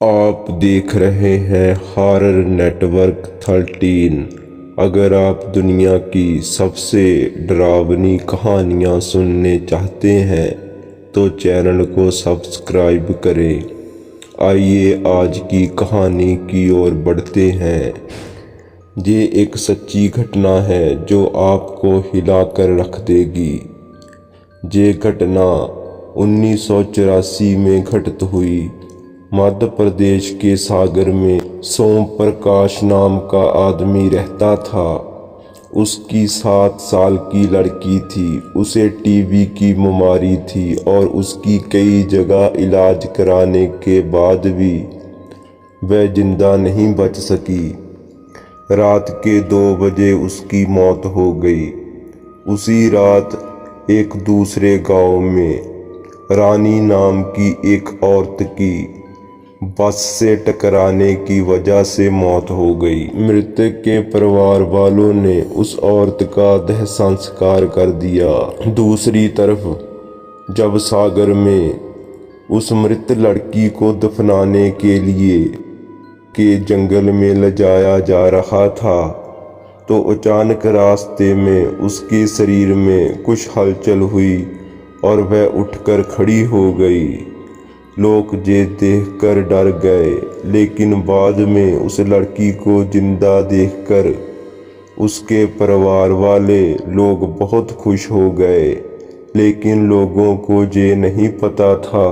आप देख रहे हैं हॉरर नेटवर्क 13। अगर आप दुनिया की सबसे डरावनी कहानियां सुनने चाहते हैं तो चैनल को सब्सक्राइब करें। आइए आज की कहानी की ओर बढ़ते हैं। ये एक सच्ची घटना है जो आपको हिलाकर रख देगी। ये घटना 1984 में घटित हुई। मध्य प्रदेश के सागर में सोम प्रकाश नाम का आदमी रहता था। उसकी 7 साल की लड़की थी। उसे टीबी की बीमारी थी और उसकी कई जगह इलाज कराने के बाद भी वह जिंदा नहीं बच सकी। रात के 2 बजे उसकी मौत हो गई। उसी रात एक दूसरे गांव में रानी नाम की एक औरत की बस से टकराने की वजह से मौत हो गई। मृतक के परिवार वालों ने उस औरत का देह संस्कार कर दिया। दूसरी तरफ जब सागर में उस मृत लड़की को दफनाने के लिए के जंगल में ले जाया जा रहा था तो अचानक रास्ते में उसके शरीर में कुछ हलचल हुई और वह उठकर खड़ी हो गई। लोग ये देखकर डर गए, लेकिन बाद में उस लड़की को जिंदा देखकर उसके परिवार वाले लोग बहुत खुश हो गए। लेकिन लोगों को ये नहीं पता था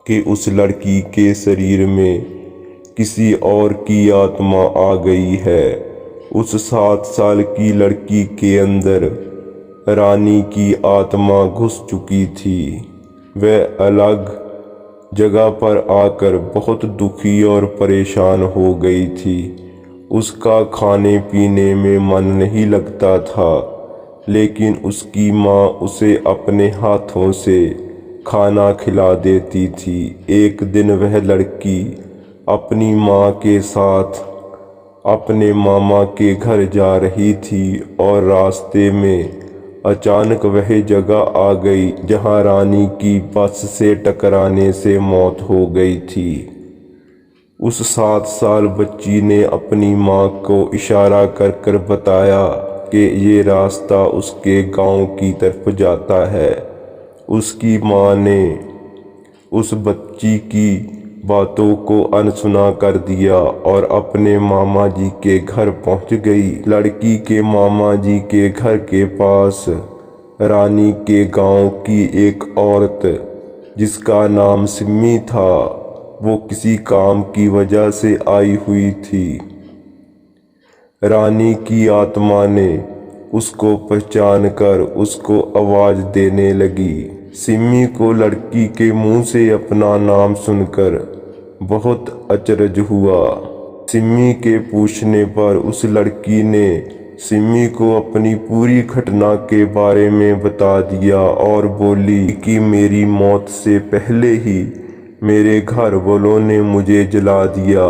कि उस लड़की के शरीर में किसी और की आत्मा आ गई है। उस 7 साल की लड़की के अंदर रानी की आत्मा घुस चुकी थी। वह अलग जगह पर आकर बहुत दुखी और परेशान हो गई थी। उसका खाने पीने में मन नहीं लगता था, लेकिन उसकी माँ उसे अपने हाथों से खाना खिला देती थी। एक दिन वह लड़की अपनी माँ के साथ अपने मामा के घर जा रही थी और रास्ते में अचानक वह जगह आ गई जहां रानी की बस से टकराने से मौत हो गई थी। उस 7 साल बच्ची ने अपनी माँ को इशारा कर कर बताया कि ये रास्ता उसके गांव की तरफ जाता है। उसकी माँ ने उस बच्ची की बातों को अनसुना कर दिया और अपने मामा जी के घर पहुंच गई। लड़की के मामा जी के घर के पास रानी के गांव की एक औरत जिसका नाम सिम्मी था, वो किसी काम की वजह से आई हुई थी। रानी की आत्मा ने उसको पहचान कर उसको आवाज देने लगी। सिम्मी को लड़की के मुंह से अपना नाम सुनकर बहुत अचरज हुआ। सिम्मी के पूछने पर उस लड़की ने सिम्मी को अपनी पूरी घटना के बारे में बता दिया और बोली कि मेरी मौत से पहले ही मेरे घर वालों ने मुझे जला दिया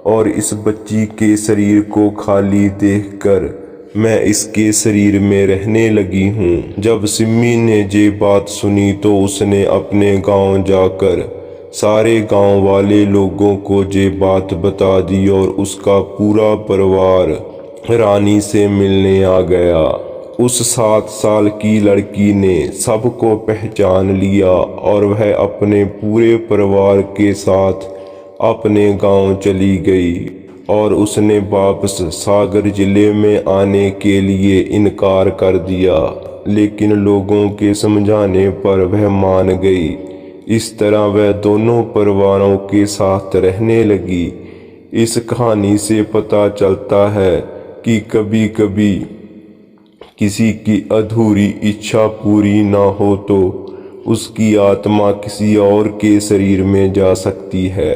और इस बच्ची के शरीर को खाली देखकर मैं इसके शरीर में रहने लगी हूँ। जब सिम्मी ने ये बात सुनी तो उसने अपने गांव जाकर सारे गांव वाले लोगों को ये बात बता दी और उसका पूरा परिवार रानी से मिलने आ गया। उस 7 साल की लड़की ने सबको पहचान लिया और वह अपने पूरे परिवार के साथ अपने गांव चली गई और उसने वापस सागर जिले में आने के लिए इनकार कर दिया, लेकिन लोगों के समझाने पर वह मान गई। इस तरह वह दोनों परिवारों के साथ रहने लगी। इस कहानी से पता चलता है कि कभी कभी किसी की अधूरी इच्छा पूरी ना हो तो उसकी आत्मा किसी और के शरीर में जा सकती है।